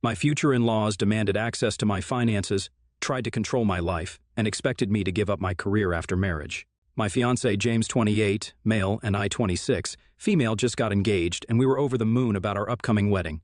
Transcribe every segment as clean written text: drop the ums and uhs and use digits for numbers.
My future in-laws demanded access to my finances, tried to control my life, and expected me to give up my career after marriage. My fiancé, James, 28, male, and I, 26, female, just got engaged, and we were over the moon about our upcoming wedding.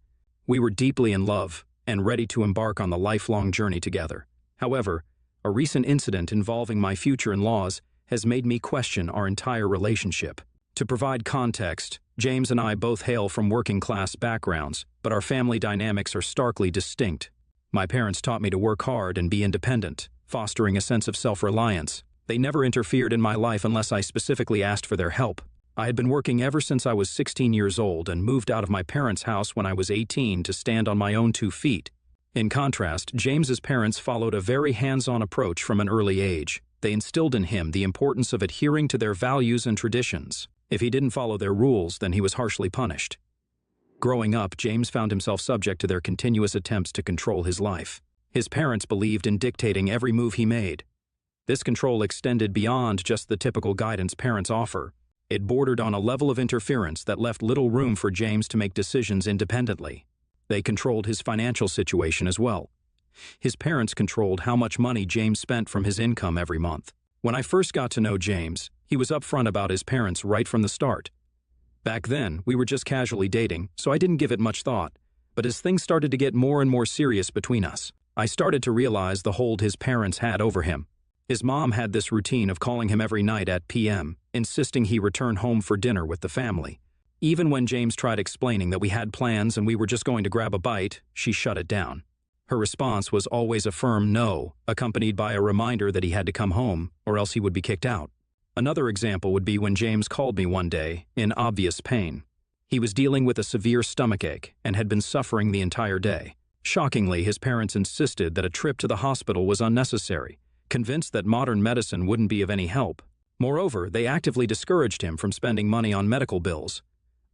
We were deeply in love and ready to embark on the lifelong journey together. However, a recent incident involving my future in-laws has made me question our entire relationship. To provide context, James and I both hail from working-class backgrounds, but our family dynamics are starkly distinct. My parents taught me to work hard and be independent, fostering a sense of self-reliance. They never interfered in my life unless I specifically asked for their help. I had been working ever since I was 16 years old and moved out of my parents' house when I was 18 to stand on my own 2 feet. In contrast, James's parents followed a very hands-on approach from an early age. They instilled in him the importance of adhering to their values and traditions. If he didn't follow their rules, then he was harshly punished. Growing up, James found himself subject to their continuous attempts to control his life. His parents believed in dictating every move he made. This control extended beyond just the typical guidance parents offer. It bordered on a level of interference that left little room for James to make decisions independently. They controlled his financial situation as well. His parents controlled how much money James spent from his income every month. When I first got to know James, he was upfront about his parents right from the start. Back then, we were just casually dating, so I didn't give it much thought. But as things started to get more and more serious between us, I started to realize the hold his parents had over him. His mom had this routine of calling him every night at p.m., insisting he return home for dinner with the family. Even when James tried explaining that we had plans and we were just going to grab a bite, she shut it down. Her response was always a firm no, accompanied by a reminder that he had to come home, or else he would be kicked out. Another example would be when James called me one day, in obvious pain. He was dealing with a severe stomachache and had been suffering the entire day. Shockingly, his parents insisted that a trip to the hospital was unnecessary, convinced that modern medicine wouldn't be of any help. Moreover, they actively discouraged him from spending money on medical bills.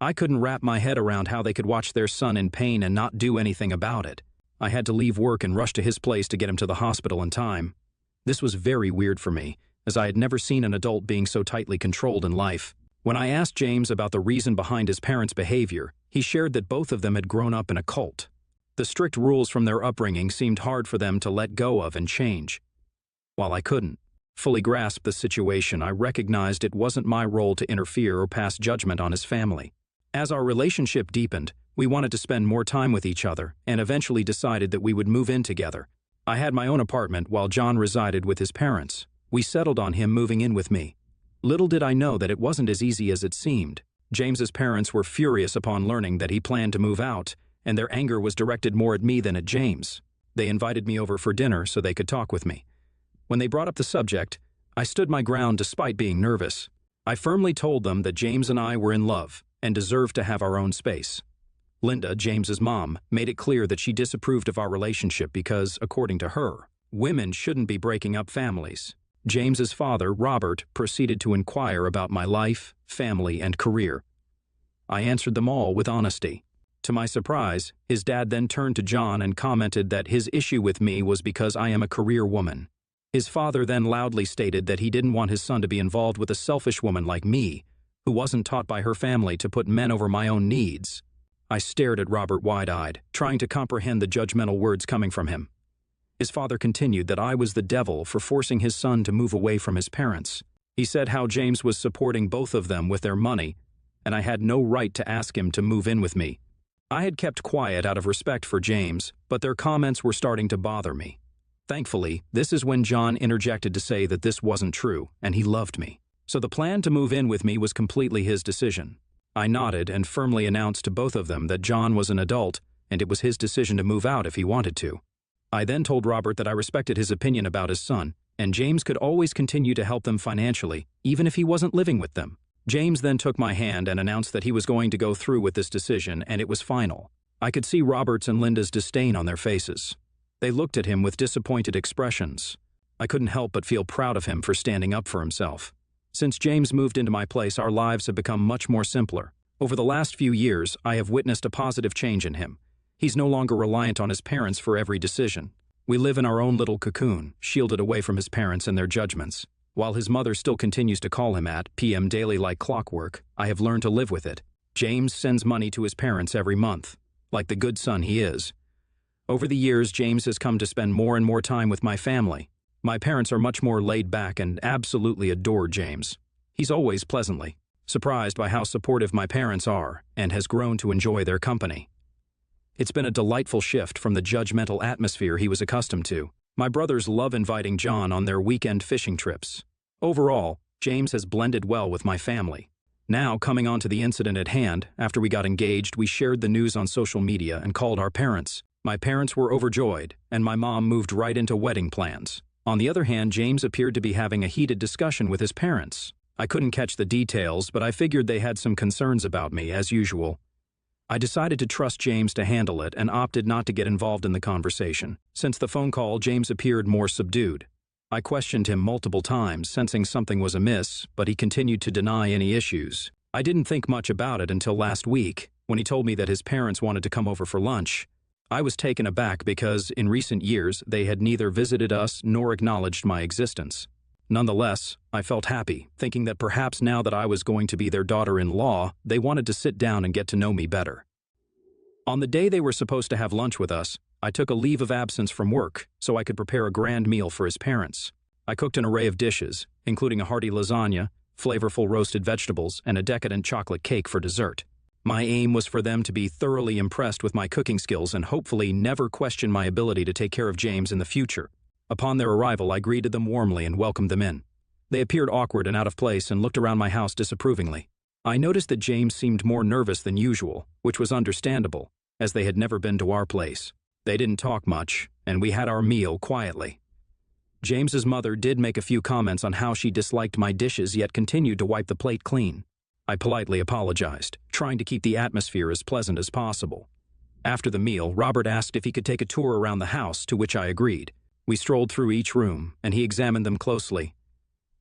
I couldn't wrap my head around how they could watch their son in pain and not do anything about it. I had to leave work and rush to his place to get him to the hospital in time. This was very weird for me, as I had never seen an adult being so tightly controlled in life. When I asked James about the reason behind his parents' behavior, he shared that both of them had grown up in a cult. The strict rules from their upbringing seemed hard for them to let go of and change. While I couldn't fully grasp the situation, I recognized it wasn't my role to interfere or pass judgment on his family. As our relationship deepened, we wanted to spend more time with each other and eventually decided that we would move in together. I had my own apartment while John resided with his parents. We settled on him moving in with me. Little did I know that it wasn't as easy as it seemed. James's parents were furious upon learning that he planned to move out, and their anger was directed more at me than at James. They invited me over for dinner so they could talk with me. When they brought up the subject, I stood my ground despite being nervous. I firmly told them that James and I were in love and deserved to have our own space. Linda, James's mom, made it clear that she disapproved of our relationship because, according to her, women shouldn't be breaking up families. James's father, Robert, proceeded to inquire about my life, family, and career. I answered them all with honesty. To my surprise, his dad then turned to John and commented that his issue with me was because I am a career woman. His father then loudly stated that he didn't want his son to be involved with a selfish woman like me, who wasn't taught by her family to put men over my own needs. I stared at Robert wide-eyed, trying to comprehend the judgmental words coming from him. His father continued that I was the devil for forcing his son to move away from his parents. He said how James was supporting both of them with their money, and I had no right to ask him to move in with me. I had kept quiet out of respect for James, but their comments were starting to bother me. Thankfully, this is when John interjected to say that this wasn't true, and he loved me. So the plan to move in with me was completely his decision. I nodded and firmly announced to both of them that John was an adult, and it was his decision to move out if he wanted to. I then told Robert that I respected his opinion about his son, and James could always continue to help them financially, even if he wasn't living with them. James then took my hand and announced that he was going to go through with this decision, and it was final. I could see Robert's and Linda's disdain on their faces. They looked at him with disappointed expressions. I couldn't help but feel proud of him for standing up for himself. Since James moved into my place, our lives have become much more simpler. Over the last few years, I have witnessed a positive change in him. He's no longer reliant on his parents for every decision. We live in our own little cocoon, shielded away from his parents and their judgments. While his mother still continues to call him at p.m. daily like clockwork, I have learned to live with it. James sends money to his parents every month, like the good son he is. Over the years, James has come to spend more and more time with my family. My parents are much more laid back and absolutely adore James. He's always pleasantly surprised by how supportive my parents are and has grown to enjoy their company. It's been a delightful shift from the judgmental atmosphere he was accustomed to. My brothers love inviting John on their weekend fishing trips. Overall, James has blended well with my family. Now, coming on to the incident at hand, after we got engaged, we shared the news on social media and called our parents. My parents were overjoyed, and my mom moved right into wedding plans. On the other hand, James appeared to be having a heated discussion with his parents. I couldn't catch the details, but I figured they had some concerns about me, as usual. I decided to trust James to handle it and opted not to get involved in the conversation. Since the phone call, James appeared more subdued. I questioned him multiple times, sensing something was amiss, but he continued to deny any issues. I didn't think much about it until last week, when he told me that his parents wanted to come over for lunch. I was taken aback because, in recent years, they had neither visited us nor acknowledged my existence. Nonetheless, I felt happy, thinking that perhaps now that I was going to be their daughter-in-law, they wanted to sit down and get to know me better. On the day they were supposed to have lunch with us, I took a leave of absence from work so I could prepare a grand meal for his parents. I cooked an array of dishes, including a hearty lasagna, flavorful roasted vegetables, and a decadent chocolate cake for dessert. My aim was for them to be thoroughly impressed with my cooking skills and hopefully never question my ability to take care of James in the future. Upon their arrival, I greeted them warmly and welcomed them in. They appeared awkward and out of place and looked around my house disapprovingly. I noticed that James seemed more nervous than usual, which was understandable, as they had never been to our place. They didn't talk much, and we had our meal quietly. James's mother did make a few comments on how she disliked my dishes yet continued to wipe the plate clean. I politely apologized, trying to keep the atmosphere as pleasant as possible. After the meal, Robert asked if he could take a tour around the house, to which I agreed. We strolled through each room, and he examined them closely.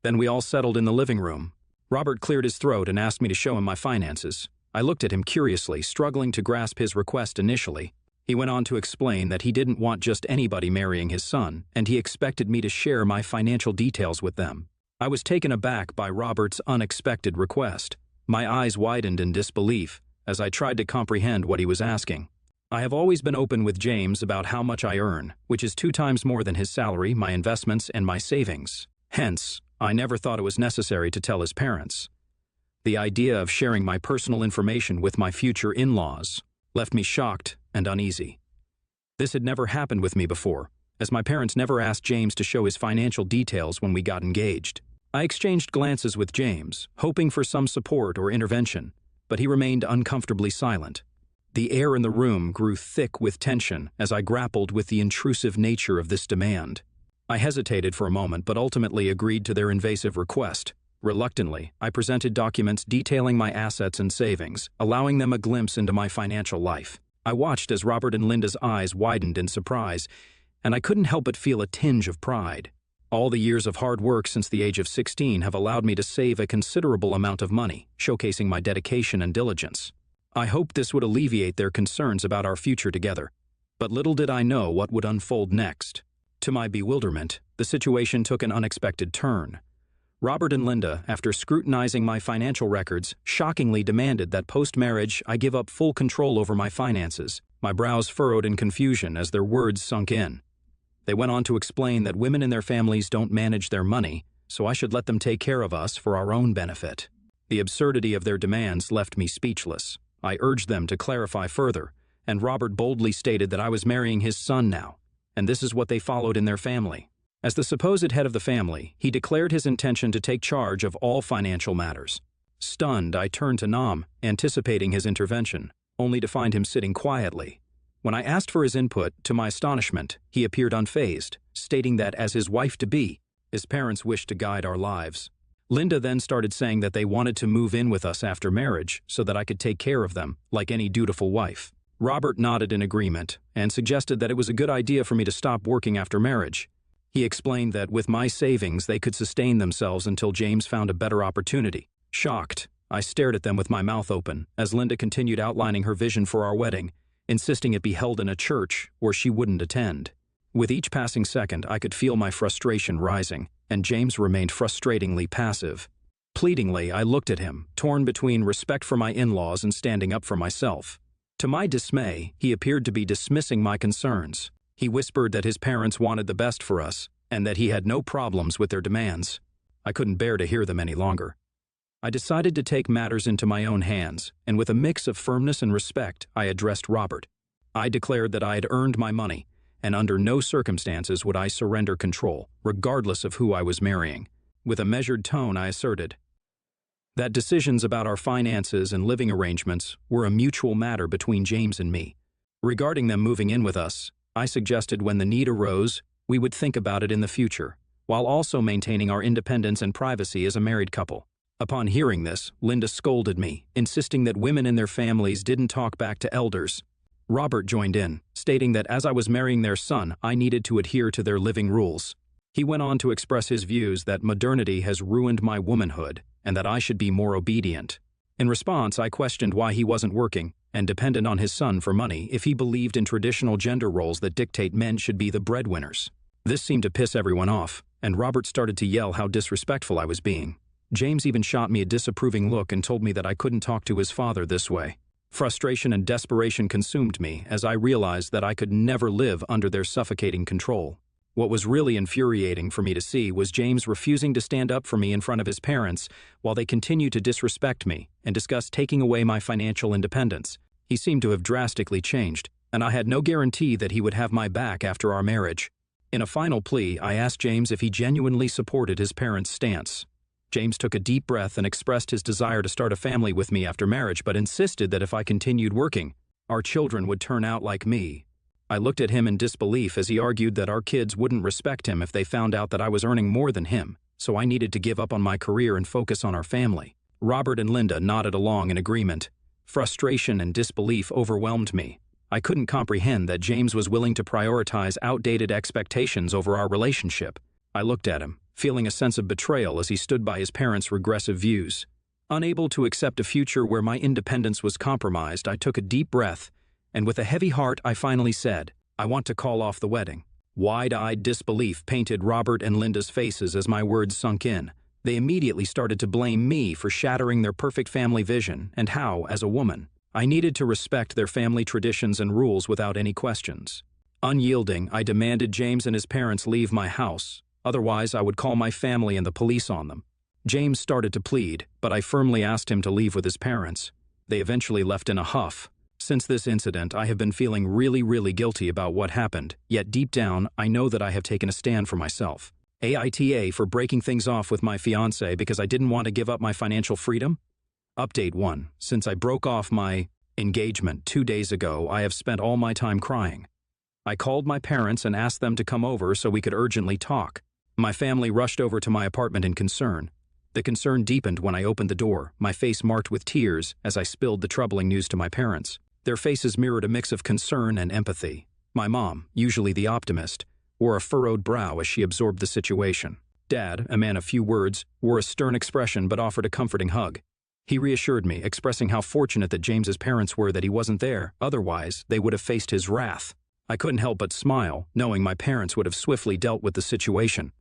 Then we all settled in the living room. Robert cleared his throat and asked me to show him my finances. I looked at him curiously, struggling to grasp his request initially. He went on to explain that he didn't want just anybody marrying his son, and he expected me to share my financial details with them. I was taken aback by Robert's unexpected request. My eyes widened in disbelief as I tried to comprehend what he was asking. I have always been open with James about how much I earn, which is 2 times more than his salary, my investments, and my savings. Hence, I never thought it was necessary to tell his parents. The idea of sharing my personal information with my future in-laws left me shocked and uneasy. This had never happened with me before, as my parents never asked James to show his financial details when we got engaged. I exchanged glances with James, hoping for some support or intervention, but he remained uncomfortably silent. The air in the room grew thick with tension as I grappled with the intrusive nature of this demand. I hesitated for a moment but ultimately agreed to their invasive request. Reluctantly, I presented documents detailing my assets and savings, allowing them a glimpse into my financial life. I watched as Robert and Linda's eyes widened in surprise, and I couldn't help but feel a tinge of pride. All the years of hard work since the age of 16 have allowed me to save a considerable amount of money, showcasing my dedication and diligence. I hoped this would alleviate their concerns about our future together, but little did I know what would unfold next. To my bewilderment, the situation took an unexpected turn. Robert and Linda, after scrutinizing my financial records, shockingly demanded that post-marriage I give up full control over my finances. My brows furrowed in confusion as their words sunk in. They went on to explain that women in their families don't manage their money, so I should let them take care of us for our own benefit. The absurdity of their demands left me speechless. I urged them to clarify further, and Robert boldly stated that I was marrying his son now, and this is what they followed in their family. As the supposed head of the family, he declared his intention to take charge of all financial matters. Stunned, I turned to Nam, anticipating his intervention, only to find him sitting quietly. When I asked for his input, to my astonishment, he appeared unfazed, stating that as his wife-to-be, his parents wished to guide our lives. Linda then started saying that they wanted to move in with us after marriage so that I could take care of them, like any dutiful wife. Robert nodded in agreement and suggested that it was a good idea for me to stop working after marriage. He explained that with my savings they could sustain themselves until James found a better opportunity. Shocked, I stared at them with my mouth open as Linda continued outlining her vision for our wedding, insisting it be held in a church or she wouldn't attend. With each passing second, I could feel my frustration rising, and James remained frustratingly passive. Pleadingly, I looked at him, torn between respect for my in-laws and standing up for myself. To my dismay, he appeared to be dismissing my concerns. He whispered that his parents wanted the best for us, and that he had no problems with their demands. I couldn't bear to hear them any longer. I decided to take matters into my own hands, and with a mix of firmness and respect, I addressed Robert. I declared that I had earned my money, and under no circumstances would I surrender control, regardless of who I was marrying. With a measured tone, I asserted that decisions about our finances and living arrangements were a mutual matter between James and me. Regarding them moving in with us, I suggested when the need arose, we would think about it in the future, while also maintaining our independence and privacy as a married couple. Upon hearing this, Linda scolded me, insisting that women in their families didn't talk back to elders. Robert joined in, stating that as I was marrying their son, I needed to adhere to their living rules. He went on to express his views that modernity has ruined my womanhood and that I should be more obedient. In response, I questioned why he wasn't working and dependent on his son for money if he believed in traditional gender roles that dictate men should be the breadwinners. This seemed to piss everyone off, and Robert started to yell how disrespectful I was being. James even shot me a disapproving look and told me that I couldn't talk to his father this way. Frustration and desperation consumed me as I realized that I could never live under their suffocating control. What was really infuriating for me to see was James refusing to stand up for me in front of his parents while they continued to disrespect me and discuss taking away my financial independence. He seemed to have drastically changed, and I had no guarantee that he would have my back after our marriage. In a final plea, I asked James if he genuinely supported his parents' stance. James took a deep breath and expressed his desire to start a family with me after marriage, but insisted that if I continued working, our children would turn out like me. I looked at him in disbelief as he argued that our kids wouldn't respect him if they found out that I was earning more than him, so I needed to give up on my career and focus on our family. Robert and Linda nodded along in agreement. Frustration and disbelief overwhelmed me. I couldn't comprehend that James was willing to prioritize outdated expectations over our relationship. I looked at him, feeling a sense of betrayal as he stood by his parents' regressive views. Unable to accept a future where my independence was compromised, I took a deep breath, and with a heavy heart I finally said, "I want to call off the wedding." Wide-eyed disbelief painted Robert and Linda's faces as my words sunk in. They immediately started to blame me for shattering their perfect family vision and how, as a woman, I needed to respect their family traditions and rules without any questions. Unyielding, I demanded James and his parents leave my house. Otherwise, I would call my family and the police on them. James started to plead, but I firmly asked him to leave with his parents. They eventually left in a huff. Since this incident, I have been feeling really guilty about what happened, yet deep down, I know that I have taken a stand for myself. AITA for breaking things off with my fiancé because I didn't want to give up my financial freedom? Update 1. Since I broke off my engagement 2 days ago, I have spent all my time crying. I called my parents and asked them to come over so we could urgently talk. My family rushed over to my apartment in concern. The concern deepened when I opened the door, my face marked with tears as I spilled the troubling news to my parents. Their faces mirrored a mix of concern and empathy. My mom, usually the optimist, wore a furrowed brow as she absorbed the situation. Dad, a man of few words, wore a stern expression but offered a comforting hug. He reassured me, expressing how fortunate that James's parents were that he wasn't there, otherwise they would have faced his wrath. I couldn't help but smile, knowing my parents would have swiftly dealt with the situation.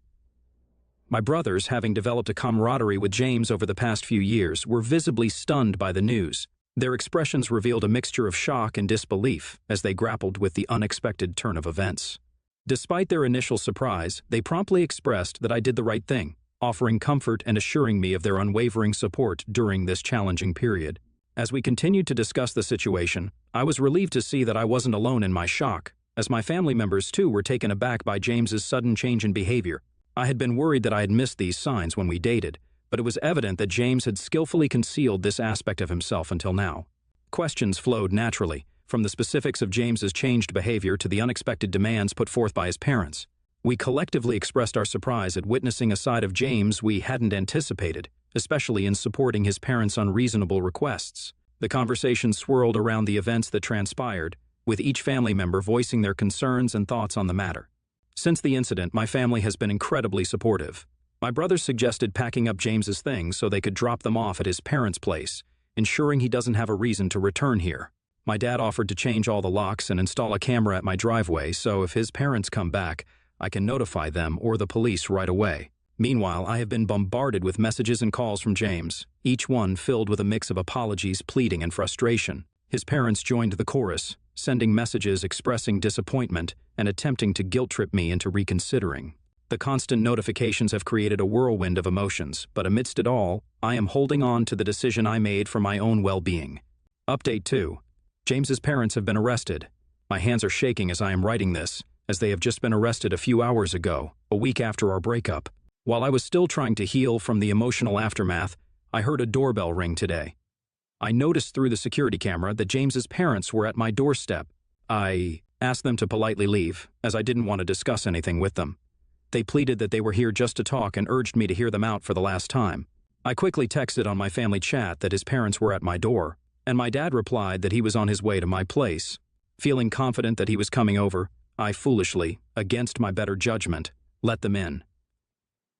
My brothers, having developed a camaraderie with James over the past few years, were visibly stunned by the news. Their expressions revealed a mixture of shock and disbelief as they grappled with the unexpected turn of events. Despite their initial surprise, they promptly expressed that I did the right thing, offering comfort and assuring me of their unwavering support during this challenging period. As we continued to discuss the situation, I was relieved to see that I wasn't alone in my shock, as my family members too were taken aback by James's sudden change in behavior. I had been worried that I had missed these signs when we dated, but it was evident that James had skillfully concealed this aspect of himself until now. Questions flowed naturally, from the specifics of James's changed behavior to the unexpected demands put forth by his parents. We collectively expressed our surprise at witnessing a side of James we hadn't anticipated, especially in supporting his parents' unreasonable requests. The conversation swirled around the events that transpired, with each family member voicing their concerns and thoughts on the matter. Since the incident, my family has been incredibly supportive. My brothers suggested packing up James's things so they could drop them off at his parents' place, ensuring he doesn't have a reason to return here. My dad offered to change all the locks and install a camera at my driveway so if his parents come back, I can notify them or the police right away. Meanwhile, I have been bombarded with messages and calls from James, each one filled with a mix of apologies, pleading, and frustration. His parents joined the chorus, sending messages expressing disappointment and attempting to guilt-trip me into reconsidering. The constant notifications have created a whirlwind of emotions, but amidst it all, I am holding on to the decision I made for my own well-being. Update 2. James's parents have been arrested. My hands are shaking as I am writing this, as they have just been arrested a few hours ago, a week after our breakup. While I was still trying to heal from the emotional aftermath, I heard a doorbell ring today. I noticed through the security camera that James's parents were at my doorstep. I asked them to politely leave, as I didn't want to discuss anything with them. They pleaded that they were here just to talk and urged me to hear them out for the last time. I quickly texted on my family chat that his parents were at my door, and my dad replied that he was on his way to my place. Feeling confident that he was coming over, I foolishly, against my better judgment, let them in.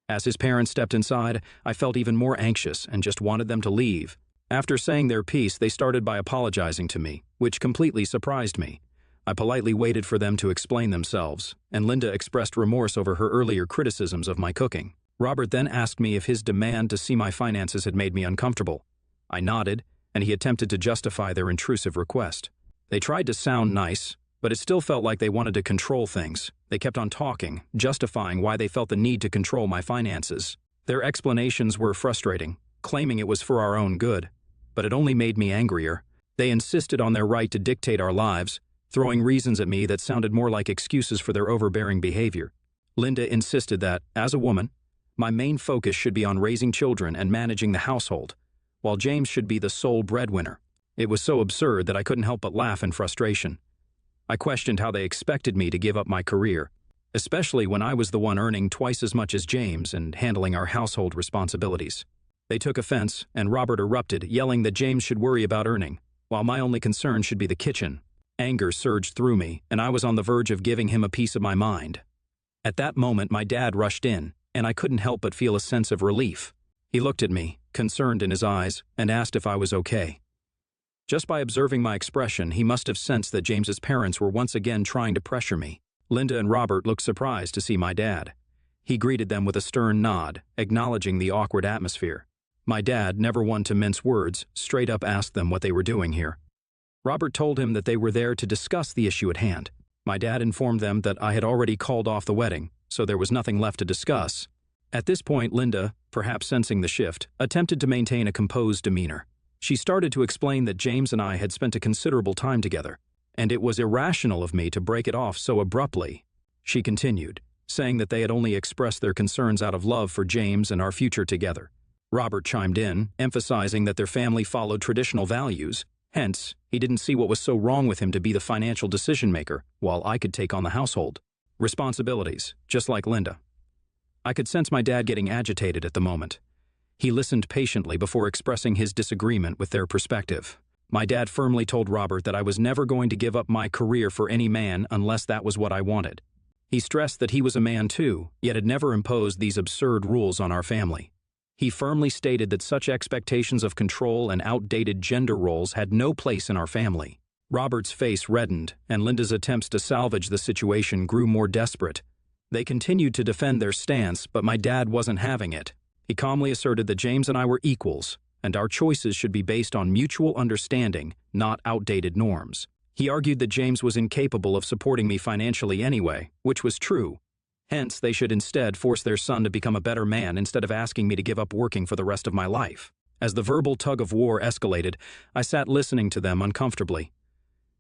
As his parents stepped inside, I felt even more anxious and just wanted them to leave. After saying their piece, they started by apologizing to me, which completely surprised me. I politely waited for them to explain themselves, and Linda expressed remorse over her earlier criticisms of my cooking. Robert then asked me if his demand to see my finances had made me uncomfortable. I nodded, and he attempted to justify their intrusive request. They tried to sound nice, but it still felt like they wanted to control things. They kept on talking, justifying why they felt the need to control my finances. Their explanations were frustrating, claiming it was for our own good, but it only made me angrier. They insisted on their right to dictate our lives, throwing reasons at me that sounded more like excuses for their overbearing behavior. Linda insisted that, as a woman, my main focus should be on raising children and managing the household, while James should be the sole breadwinner. It was so absurd that I couldn't help but laugh in frustration. I questioned how they expected me to give up my career, especially when I was the one earning twice as much as James and handling our household responsibilities. They took offense, and Robert erupted, yelling that James should worry about earning, while my only concern should be the kitchen. Anger surged through me, and I was on the verge of giving him a piece of my mind. At that moment, my dad rushed in, and I couldn't help but feel a sense of relief. He looked at me, concerned in his eyes, and asked if I was okay. Just by observing my expression, he must have sensed that James's parents were once again trying to pressure me. Linda and Robert looked surprised to see my dad. He greeted them with a stern nod, acknowledging the awkward atmosphere. My dad, never one to mince words, straight up asked them what they were doing here. Robert told him that they were there to discuss the issue at hand. My dad informed them that I had already called off the wedding, so there was nothing left to discuss. At this point, Linda, perhaps sensing the shift, attempted to maintain a composed demeanor. She started to explain that James and I had spent a considerable time together, and it was irrational of me to break it off so abruptly. She continued, saying that they had only expressed their concerns out of love for James and our future together. Robert chimed in, emphasizing that their family followed traditional values. Hence, he didn't see what was so wrong with him to be the financial decision-maker, while I could take on the household responsibilities, just like Linda. I could sense my dad getting agitated at the moment. He listened patiently before expressing his disagreement with their perspective. My dad firmly told Robert that I was never going to give up my career for any man unless that was what I wanted. He stressed that he was a man too, yet had never imposed these absurd rules on our family. He firmly stated that such expectations of control and outdated gender roles had no place in our family. Robert's face reddened, and Linda's attempts to salvage the situation grew more desperate. They continued to defend their stance, but my dad wasn't having it. He calmly asserted that James and I were equals, and our choices should be based on mutual understanding, not outdated norms. He argued that James was incapable of supporting me financially anyway, which was true. Hence, they should instead force their son to become a better man instead of asking me to give up working for the rest of my life. As the verbal tug-of-war escalated, I sat listening to them uncomfortably.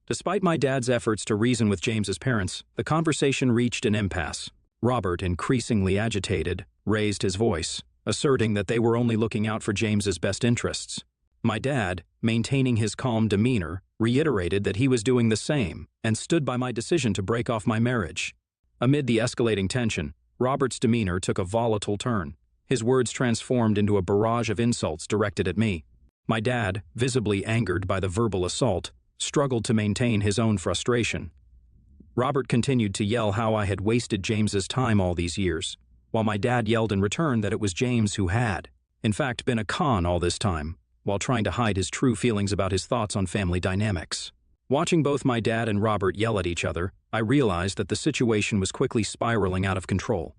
Despite my dad's efforts to reason with James's parents, the conversation reached an impasse. Robert, increasingly agitated, raised his voice, asserting that they were only looking out for James's best interests. My dad, maintaining his calm demeanor, reiterated that he was doing the same and stood by my decision to break off my marriage. Amid the escalating tension, Robert's demeanor took a volatile turn. His words transformed into a barrage of insults directed at me. My dad, visibly angered by the verbal assault, struggled to maintain his own frustration. Robert continued to yell how I had wasted James's time all these years, while my dad yelled in return that it was James who had, in fact, been a con all this time, while trying to hide his true feelings about his thoughts on family dynamics. Watching both my dad and Robert yell at each other, I realized that the situation was quickly spiraling out of control.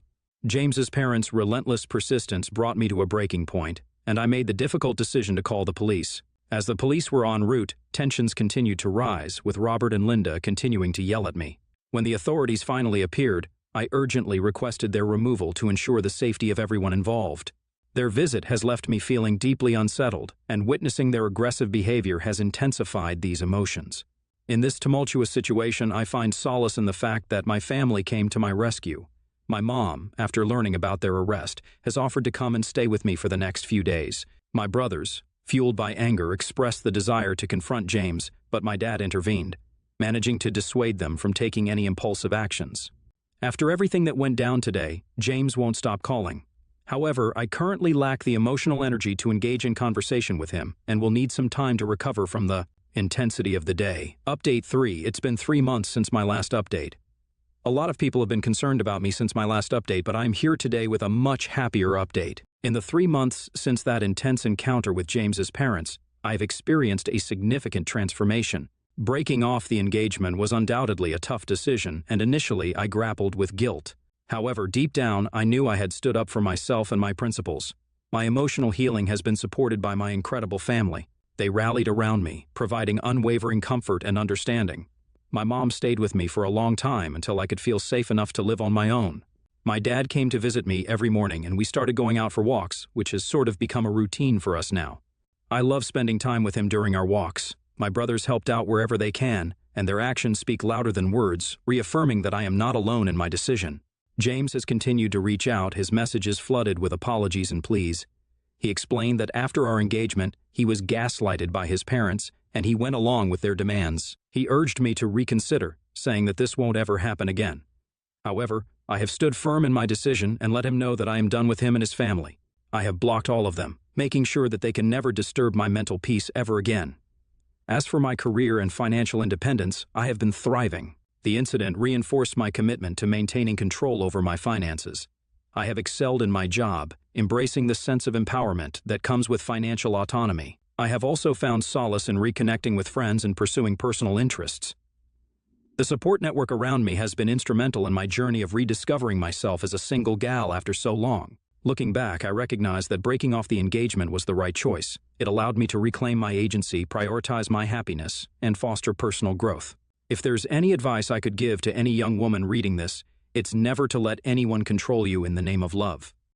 James's parents' relentless persistence brought me to a breaking point, and I made the difficult decision to call the police. As the police were en route, tensions continued to rise, with Robert and Linda continuing to yell at me. When the authorities finally appeared, I urgently requested their removal to ensure the safety of everyone involved. Their visit has left me feeling deeply unsettled, and witnessing their aggressive behavior has intensified these emotions. In this tumultuous situation, I find solace in the fact that my family came to my rescue. My mom, after learning about their arrest, has offered to come and stay with me for the next few days. My brothers, fueled by anger, expressed the desire to confront James, but my dad intervened, managing to dissuade them from taking any impulsive actions. After everything that went down today, James won't stop calling. However, I currently lack the emotional energy to engage in conversation with him and will need some time to recover from the intensity of the day. Update 3. It's been 3 months since my last update. A lot of people have been concerned about me since my last update, but I'm here today with a much happier update. In the 3 months since that intense encounter with James's parents, I've experienced a significant transformation. Breaking off the engagement was undoubtedly a tough decision, and initially I grappled with guilt. However, deep down, I knew I had stood up for myself and my principles. My emotional healing has been supported by my incredible family. They rallied around me, providing unwavering comfort and understanding. My mom stayed with me for a long time until I could feel safe enough to live on my own. My dad came to visit me every morning, and we started going out for walks, which has sort of become a routine for us now. I love spending time with him during our walks. My brothers helped out wherever they can, and their actions speak louder than words, reaffirming that I am not alone in my decision. James has continued to reach out, his messages flooded with apologies and pleas. He explained that after our engagement, he was gaslighted by his parents, and he went along with their demands. He urged me to reconsider, saying that this won't ever happen again. However, I have stood firm in my decision and let him know that I am done with him and his family. I have blocked all of them, making sure that they can never disturb my mental peace ever again. As for my career and financial independence, I have been thriving. The incident reinforced my commitment to maintaining control over my finances. I have excelled in my job, embracing the sense of empowerment that comes with financial autonomy. I have also found solace in reconnecting with friends and pursuing personal interests. The support network around me has been instrumental in my journey of rediscovering myself as a single gal after so long. Looking back, I recognize that breaking off the engagement was the right choice. It allowed me to reclaim my agency, prioritize my happiness, and foster personal growth. If there's any advice I could give to any young woman reading this, it's never to let anyone control you in the name of love.